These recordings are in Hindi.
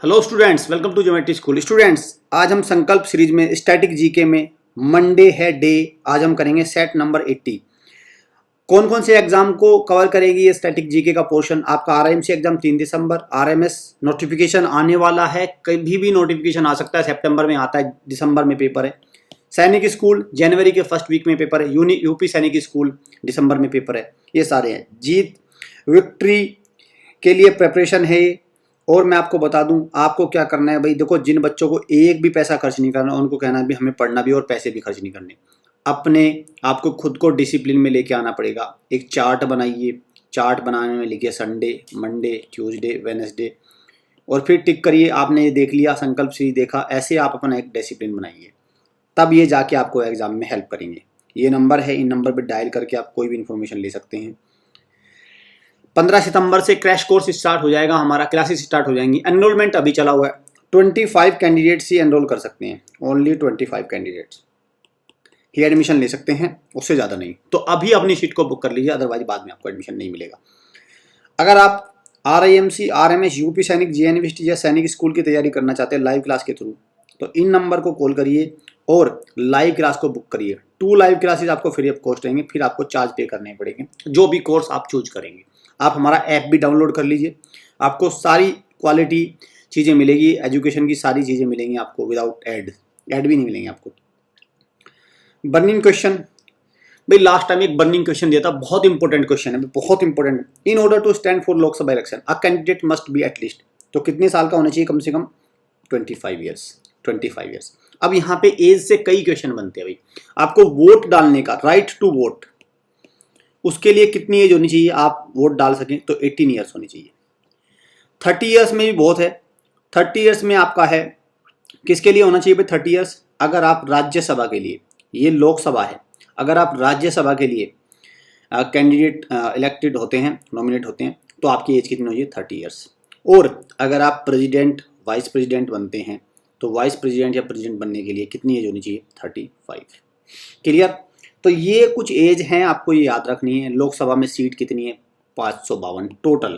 Hello students, welcome to geometry school. Students, आज हम संकल्प सीरीज में स्टैटिक जीके में मंडे है डे। आज हम करेंगे सेट नंबर 80। कौन कौन से एग्जाम को कवर करेगी ये स्टैटिक जीके का पोर्शन? आपका आरएमसी एग्जाम 3 दिसंबर, आरएमएस नोटिफिकेशन आने वाला है, कभी भी नोटिफिकेशन आ सकता है। सितंबर में आता है, दिसंबर में पेपर है। सैनिक स्कूल जनवरी के फर्स्ट वीक में पेपर है। यूपी सैनिक स्कूल दिसंबर में पेपर है। ये सारे हैं। जीत विक्ट्री के लिए प्रेपरेशन है। और मैं आपको बता दूं आपको क्या करना है भाई। देखो, जिन बच्चों को एक भी पैसा खर्च नहीं करना, उनको कहना है भी हमें पढ़ना भी और पैसे भी खर्च नहीं करने। अपने आपको खुद को डिसिप्लिन में लेके आना पड़ेगा। एक चार्ट बनाइए। चार्ट बनाने में लिखिए संडे, मंडे, ट्यूसडे, वेडनेसडे, और फिर टिक करिए। आपने ये देख लिया, संकल्प सीरीज देखा, ऐसे आप अपना एक डिसिप्लिन बनाइए, तब ये जाके आपको एग्जाम में हेल्प करेंगे। ये नंबर है, इन नंबर पर डायल करके आप कोई भी इंफॉर्मेशन ले सकते हैं। 15 सितंबर से क्रैश कोर्स स्टार्ट हो जाएगा, हमारा क्लासेस स्टार्ट हो जाएंगी। एनरोलमेंट अभी चला हुआ है। 25 कैंडिडेट्स ही एनरोल कर सकते हैं। ओनली 25 कैंडिडेट्स ही एडमिशन ले सकते हैं, उससे ज़्यादा नहीं। तो अभी अपनी सीट को बुक कर लीजिए, अदरवाइज बाद में आपको एडमिशन नहीं मिलेगा। अगर आप आरआईएमसी, आरएमएस, यूपी सैनिक, जेएनवीटी या सैनिक स्कूल की तैयारी करना चाहते हैं लाइव क्लास के थ्रू, तो इन नंबर को कॉल करिए और लाइव क्लास को बुक करिए। 2 लाइव क्लासेस आपको फ्री ऑफ कॉस्ट रहेंगे, फिर आपको चार्ज पे करने पड़ेंगे जो भी कोर्स आप चूज करेंगे। आप हमारा ऐप भी डाउनलोड कर लीजिए, आपको सारी क्वालिटी चीज़ें मिलेगी, एजुकेशन की सारी चीज़ें मिलेंगी आपको विदाउट ऐड भी नहीं मिलेंगे आपको। बर्निंग क्वेश्चन भाई, लास्ट टाइम एक बर्निंग क्वेश्चन दिया था, बहुत इंपॉर्टेंट क्वेश्चन है, बहुत important. In order to stand for Lok Sabha election a candidate must be at least, तो कितने साल का होना चाहिए? कम से कम 25 ईयर्स। 25 ईयर्स। अब यहाँ पे एज से कई क्वेश्चन बनते हैं भाई। आपको वोट डालने का राइट टू वोट, उसके लिए कितनी एज होनी चाहिए आप वोट डाल सकें? तो 18 ईयर्स होनी चाहिए। 30 ईयर्स में भी बहुत है। 30 ईयर्स में आपका है, किसके लिए होना चाहिए भाई 30 ईयर्स? अगर आप राज्यसभा के लिए, ये लोकसभा है, अगर आप राज्यसभा के लिए कैंडिडेट इलेक्टेड होते हैं, नॉमिनेट होते हैं, तो आपकी एज कितनी होगी? 30 ईयर्स। और अगर आप प्रेसिडेंट, वाइस प्रेसिडेंट बनते हैं, तो वाइस प्रेसिडेंट या प्रेसिडेंट बनने के लिए कितनी एज होनी चाहिए? 35। क्लियर? तो ये कुछ एज हैं, आपको ये याद रखनी है। लोकसभा में सीट कितनी है? 552 टोटल।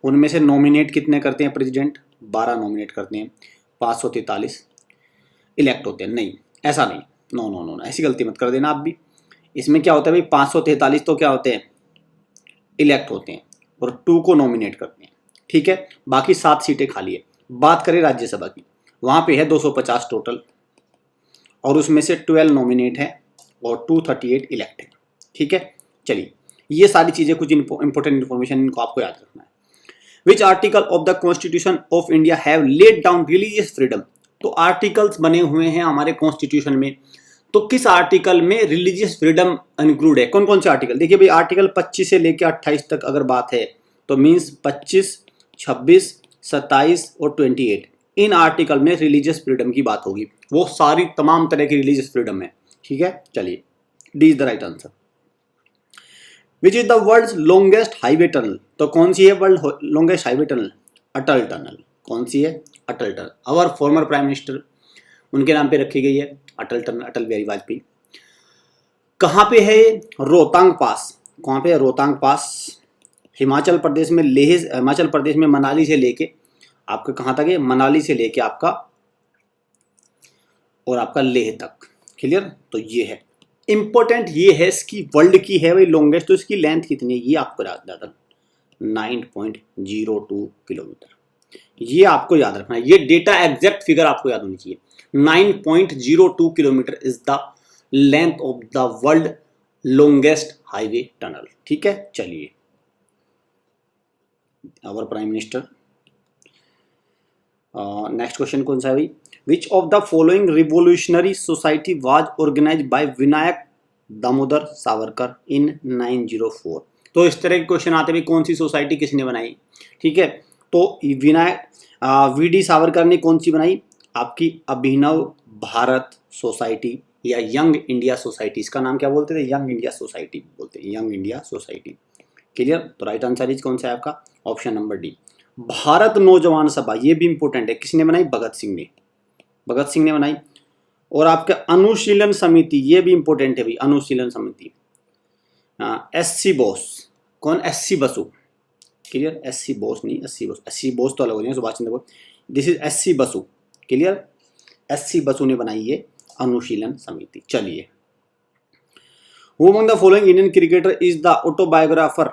उनमें से नॉमिनेट कितने करते हैं प्रेसिडेंट? 12 नॉमिनेट करते हैं। 543 इलेक्ट होते हैं। नहीं, ऐसा नहीं, नो नो नो, ऐसी गलती मत कर देना आप भी। इसमें क्या होता है भाई, 543 तो क्या होते हैं? इलेक्ट होते हैं, और 2 को नॉमिनेट करते हैं। ठीक है, बाकी 7 सीटें खाली है। बात करें राज्यसभा की, वहां पे है 250 टोटल, और उसमें से 12 नॉमिनेट है और 238 इलेक्ट है। ठीक है, चलिए, ये सारी चीजें कुछ इंपॉर्टेंट इन्फॉर्मेशन, इनको आपको याद रखना है। Which article of the constitution of India have laid down religious freedom? तो आर्टिकल्स बने हुए हैं हमारे कॉन्स्टिट्यूशन में, तो किस आर्टिकल में रिलीजियस फ्रीडम इंक्लूड है? कौन कौन से आर्टिकल? देखिए भाई, आर्टिकल 25 से लेकर 28 तक अगर बात है, तो मीन्स 25, 26, 27 और 28, इन आर्टिकल में रिलीजियस फ्रीडम की बात होगी। वो सारी तमाम तरह की रिलीजियस फ्रीडम है। ठीक है, चलिए, D is the right answer. Which is the world longest highway tunnel? तो कौन सी है world longest highway tunnel? Atal tunnel. कौन सी है? Atal tunnel. Our former prime minister, उनके नाम पे रखी गई है अटल टनल, अटल बिहारी वाजपेयी। कहाँ पे है? रोहतांग पास। कहाँ पे है? रोहतांग पास, हिमाचल प्रदेश में। हिमाचल प्रदेश में मनाली से लेके आपका कहाँ तक है? मनाली से लेके आपका और आपका लेह तक। क्लियर? तो ये है इंपॉर्टेंट, ये है इसकी वर्ल्ड की है भाई लॉन्गेस्ट। तो इसकी लेंथ कितनी है ये आपको याद रखना, 9.02 किलोमीटर। ये आपको याद रखना है, ये डेटा एग्जैक्ट फिगर आपको याद होनी चाहिए। 9.02 kilometre is the length of the world longest highway tunnel. ठीक है, चलिए, our prime minister. Next question कौन सा है भाई? Which of the following revolutionary society was organised by Vinayak Damodar Savarkar in 904? तो इस तरह के क्वेश्चन आते हैं, कौन सी सोसाइटी किसने बनाई? ठीक है, तो विनायक वीडी सावरकर ने कौन सी बनाई? आपकी अभिनव भारत सोसाइटी या यंग इंडिया सोसाइटी। इसका नाम क्या बोलते थे? यंग इंडिया सोसाइटी बोलते हैं, यंग इंडिया सोसाइटी। क्लियर? तो राइट आंसर इज कौन सा है आपका? Option number D. भारत नौजवान सभा, ये भी इंपॉर्टेंट है, किसने बनाई? भगत सिंह ने, भगत सिंह ने बनाई। और आपका अनुशीलन समिति, ये भी इंपॉर्टेंट है भाई, अनुशीलन समिति। एससी बोस, कौन? SC Basu, clear. SC Bose नहीं, SC बोस तो अलग हो जाएंगे, Subhash Chandra Bose. This is SC Basu, clear. SC Basu ने बनाई ये अनुशीलन समिति। चलिए, who among the following Indian cricketer is the autobiographer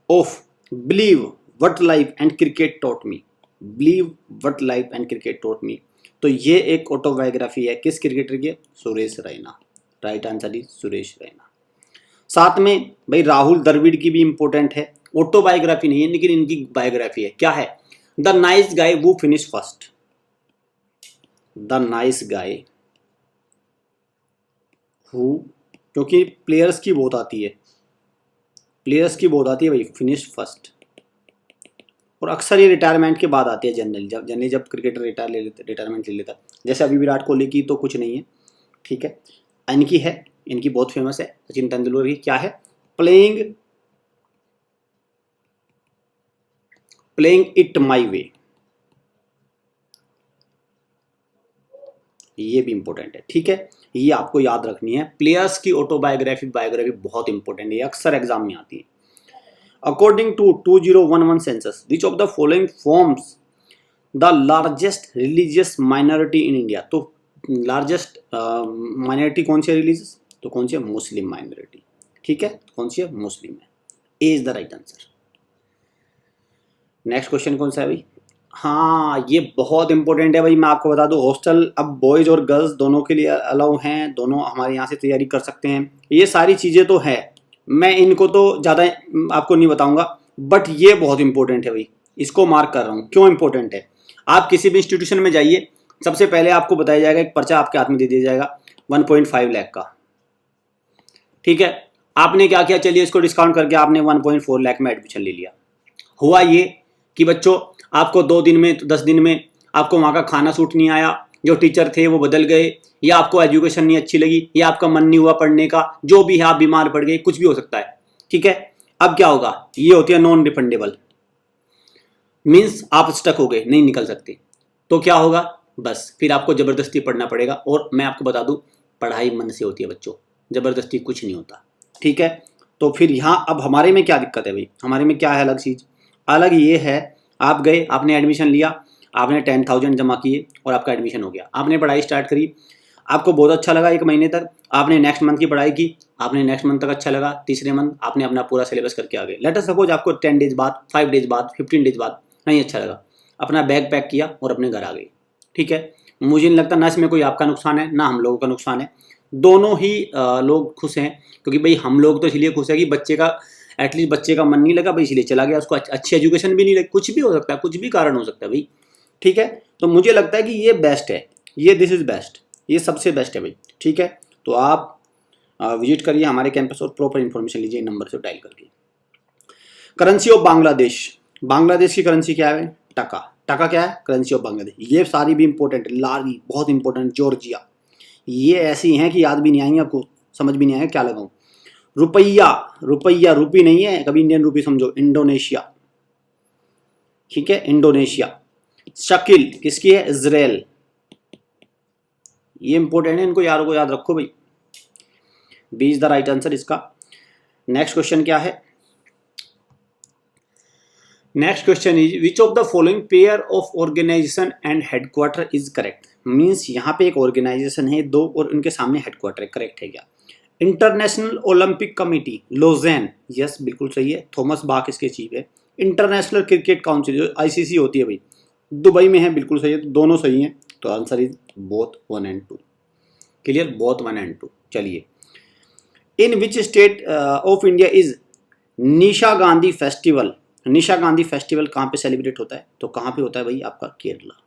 of believe what life and cricket taught me. Believe what life and cricket taught me, तो ये एक ऑटोबायोग्राफी है किस क्रिकेटर की? Suresh Raina. Right answer is Suresh Raina. साथ में भाई राहुल द्रविड़ की भी इंपॉर्टेंट है, ऑटोबायोग्राफी नहीं है लेकिन इनकी बायोग्राफी है। क्या है? द नाइस गाय वो finish first. The nice guy who, क्योंकि प्लेयर्स की बहुत आती है, प्लेयर्स की बहुत आती है भाई, फिनिश फर्स्ट। और अक्सर ये रिटायरमेंट के बाद आती है जनरली, जब क्रिकेटर रिटायरमेंट ले लेता है। जैसे अभी विराट कोहली की तो कुछ नहीं है, ठीक है। इनकी है, इनकी बहुत फेमस है, सचिन तेंदुलकर की। क्या है? प्लेइंग इट माई वे, ये भी इंपॉर्टेंट है, ठीक है। ये आपको याद रखनी है, प्लेयर्स की ऑटोबायोग्राफी बायोग्राफी बहुत इंपॉर्टेंट है, अक्सर एग्जाम में आती है। According to 2011 census which of the following forms the largest religious minority in India. तो लार्जेस्ट माइनॉरिटी कौन सी है रिलीजियस? तो कौन सी है? मुस्लिम माइनॉरिटी, ठीक है। कौन सी है? मुस्लिम है। A is the right answer. Next question कौन सा है भाई? हाँ, ये बहुत इंपॉर्टेंट है भाई। मैं आपको बता दूं, हॉस्टल अब बॉयज और गर्ल्स दोनों के लिए अलाउ हैं, दोनों हमारे यहाँ से तैयारी कर सकते हैं। ये सारी चीज़ें तो है, मैं इनको तो ज़्यादा आपको नहीं बताऊंगा, बट ये बहुत इंपॉर्टेंट है भाई, इसको मार्क कर रहा हूँ। क्यों इंपॉर्टेंट है? आप किसी भी इंस्टीट्यूशन में जाइए, सबसे पहले आपको बताया जाएगा, एक पर्चा आपके हाथ में दे दिया जाएगा 1.5 लाख का, ठीक है। आपने क्या किया? चलिए इसको डिस्काउंट करके आपने 1.4 लाख में एडमिशन ले लिया। हुआ ये कि बच्चों आपको 2 दिन में 10 दिन में आपको वहाँ का खाना सूट नहीं आया, जो टीचर थे वो बदल गए, या आपको एजुकेशन नहीं अच्छी लगी, या आपका मन नहीं हुआ पढ़ने का, जो भी है, आप बीमार पड़ गए, कुछ भी हो सकता है, ठीक है। अब क्या होगा? ये होती है नॉन रिफंडेबल, मीन्स आप स्टक हो गए, नहीं निकल सकते। तो क्या होगा? बस फिर आपको ज़बरदस्ती पढ़ना पड़ेगा। और मैं आपको बता दूं, पढ़ाई मन से होती है बच्चों, ज़बरदस्ती कुछ नहीं होता, ठीक है। तो फिर यहाँ अब हमारे में क्या दिक्कत है भाई? हमारे में क्या है अलग चीज़? अलग ये है, आप गए, आपने एडमिशन लिया, आपने 10,000 जमा किए और आपका एडमिशन हो गया। आपने पढ़ाई स्टार्ट करी, आपको बहुत अच्छा लगा 1 महीने तक, आपने नेक्स्ट मंथ की पढ़ाई की, आपने नेक्स्ट मंथ तक अच्छा लगा, तीसरे मंथ आपने अपना पूरा सिलेबस करके आ गए। लेट अस सपोज आपको 10 डेज बाद, 5 डेज बाद, 15 डेज बाद नहीं अच्छा लगा, अपना बैग पैक किया और अपने घर आ गए, ठीक है। मुझे नहीं लगता ना इसमें कोई आपका नुकसान है ना हम लोगों का नुकसान है, दोनों ही लोग खुश हैं। क्योंकि भाई हम लोग तो इसलिए खुश है कि बच्चे का एटलीस्ट बच्चे का मन नहीं लगा भाई, इसलिए चला गया, उसको अच्छी एजुकेशन भी नहीं लगी, कुछ भी हो सकता है, कुछ भी कारण हो सकता है भाई, ठीक है। तो मुझे लगता है कि ये बेस्ट है, ये दिस इज बेस्ट, ये सबसे बेस्ट है भाई, ठीक है। तो आप विजिट करिए हमारे कैंपस और प्रॉपर इंफॉर्मेशन लीजिए नंबर से डायल करके। करेंसी ऑफ बांग्लादेश, बांग्लादेश की करेंसी क्या है? टका। टका क्या है? Currency of Bangladesh. ये सारी भी इंपॉर्टेंट है, लारी बहुत इंपॉर्टेंट, जॉर्जिया, ये ऐसी हैं कि याद भी नहीं आएंगे आपको, समझ भी नहीं आएगा क्या लगाऊं। रुपया, रुपया रूपी नहीं है, कभी इंडियन रूपी समझो, इंडोनेशिया, ठीक है, इंडोनेशिया। शकील किसकी है? इजराइल। ये इंपॉर्टेंट है, इनको यारों को याद रखो भाई। B is the right answer इसका। नेक्स्ट क्वेश्चन क्या है? Next question is which of the following pair of organisation and headquarter is correct. Means यहाँ पे एक ऑर्गेनाइजेशन है दो और उनके सामने हेडक्वार्टर है, करेक्ट है क्या? International Olympic committee Lausanne, yes बिल्कुल सही है, थॉमस बाक इसके चीफ है। इंटरनेशनल क्रिकेट काउंसिल जो आईसीसी होती है भाई, दुबई में है, बिल्कुल सही है, तो दोनों सही हैं। तो answer is both 1 and 2, clear, both 1 and 2। चलिए, in which state of India is Nishagandhi festival. Nishagandhi festival कहाँ पे सेलिब्रेट होता है? तो कहाँ पे होता है भाई? आपका केरला,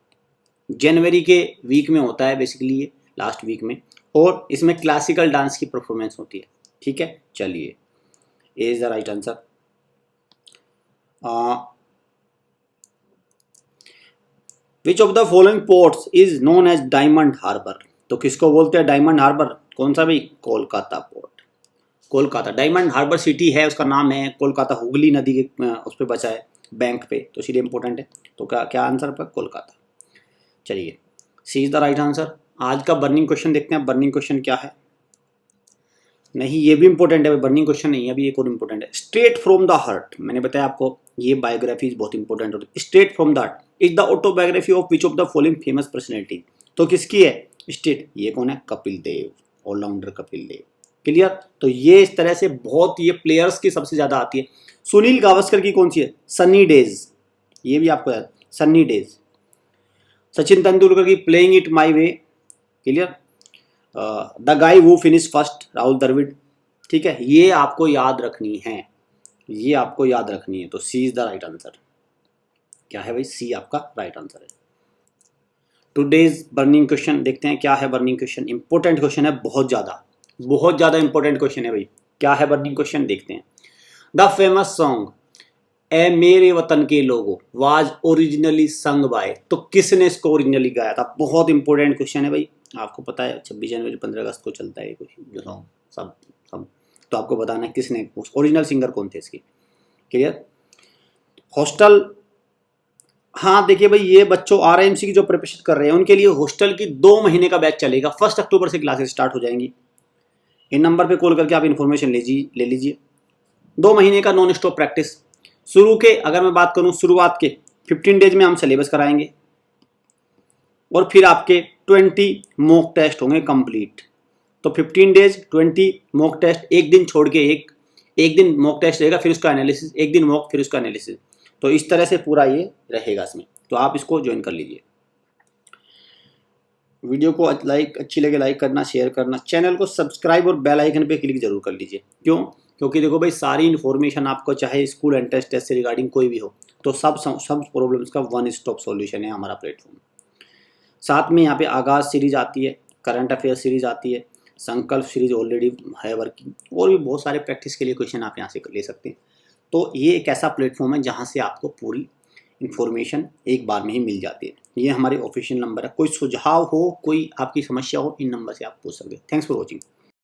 जनवरी के वीक में होता है बेसिकली, ये लास्ट वीक में, और इसमें क्लासिकल डांस की परफॉर्मेंस होती है, ठीक है। चलिए, A is the right answer. Which of the following ports is known as diamond harbour. तो किसको बोलते हैं डायमंड हार्बर? कौन सा भाई? Kolkata port, Kolkata. Diamond harbour city है, उसका नाम है कोलकाता, हुगली नदी के उस पर बचा है बैंक पे, तो इसलिए इंपॉर्टेंट है। तो क्या क्या आंसर पर? कोलकाता। चलिए, सी इज द राइट आंसर। आज का बर्निंग क्वेश्चन देखते हैं, बर्निंग क्वेश्चन क्या है। नहीं, ये भी इंपॉर्टेंट है, बर्निंग क्वेश्चन नहीं है, अभी एक और इंपॉर्टेंट है। स्ट्रेट फ्रॉम द हार्ट, मैंने बताया आपको ये बायोग्राफी बहुत इंपॉर्टेंट होती है। Straight from the heart is the autobiography of which of the following famous personality. तो किसकी है स्ट्रेट? ये कौन है? कपिल देव, ऑलराउंडर कपिल देव। क्लियर? तो ये इस तरह से बहुत ये प्लेयर्स की सबसे ज्यादा आती है। सुनील गावस्कर की कौन सी है? सनी डेज, ये भी आपको याद, सनी डेज। सचिन तेंदुलकर की playing it my way. Clear? The guy वो फिनिश फर्स्ट, राहुल द्रविड़। ठीक है, ये आपको याद रखनी है, ये आपको याद रखनी है। तो सी इज द राइट आंसर। क्या है भाई? सी आपका राइट आंसर है। टुडेज बर्निंग क्वेश्चन देखते हैं क्या है बर्निंग क्वेश्चन। इंपॉर्टेंट क्वेश्चन है, बहुत ज़्यादा इंपॉर्टेंट क्वेश्चन है भाई। क्या है बर्निंग क्वेश्चन देखते हैं। द फेमस सॉन्ग ए मेरे वतन के लोगों वाज ओरिजिनली संग बाय। तो किसने इसको ओरिजिनली गाया था? बहुत इंपॉर्टेंट क्वेश्चन है भाई। आपको पता है 26 जनवरी 15 अगस्त को चलता है जो सॉन्ग, सब तो आपको बताना है किसने, ओरिजिनल सिंगर कौन थे इसकी। क्लियर? हॉस्टल, हाँ देखिए भाई, ये बच्चों आरएमसी की जो प्रिपरेशन कर रहे हैं उनके लिए हॉस्टल की 2 महीने का बैच चलेगा। 1 अक्टूबर से क्लासेस स्टार्ट हो जाएंगी। इन नंबर पे कॉल करके आप इन्फॉर्मेशन ले लीजिए। 2 महीने का नॉन स्टॉप प्रैक्टिस। शुरू के अगर मैं बात करूं, शुरुआत के 15 डेज में हम सिलेबस कराएंगे और फिर आपके 20 मॉक टेस्ट होंगे कंप्लीट। तो 15 डेज 20 मॉक टेस्ट, एक दिन छोड़ के एक दिन मॉक टेस्ट रहेगा, फिर उसका एनालिसिस, एक दिन मॉक फिर उसका एनालिसिस। तो इस तरह से पूरा ये रहेगा इसमें। तो आप इसको ज्वाइन कर लीजिए। वीडियो को अच्छी लगे लाइक करना, शेयर करना, चैनल को सब्सक्राइब और बेल आइकन पे क्लिक जरूर कर लीजिए। क्यों? क्योंकि देखो भाई, सारी इन्फॉर्मेशन आपको चाहे स्कूल एंट्रेंस टेस्ट से रिगार्डिंग कोई भी हो, तो सब प्रॉब्लम्स का वन स्टॉप सॉल्यूशन है हमारा प्लेटफॉर्म। साथ में यहाँ पे आगाज सीरीज आती है, करंट अफेयर सीरीज आती है, संकल्प सीरीज ऑलरेडी है वर्किंग, और भी बहुत सारे प्रैक्टिस के लिए क्वेश्चन आप यहाँ से ले सकते हैं। तो ये एक ऐसा प्लेटफॉर्म है जहाँ से आपको पूरी इन्फॉर्मेशन एक बार में ही मिल जाती है। ये हमारे ऑफिशियल नंबर है। कोई सुझाव हो, कोई आपकी समस्या हो, इन नंबर से आप पूछ सकते हैं। Thanks for watching.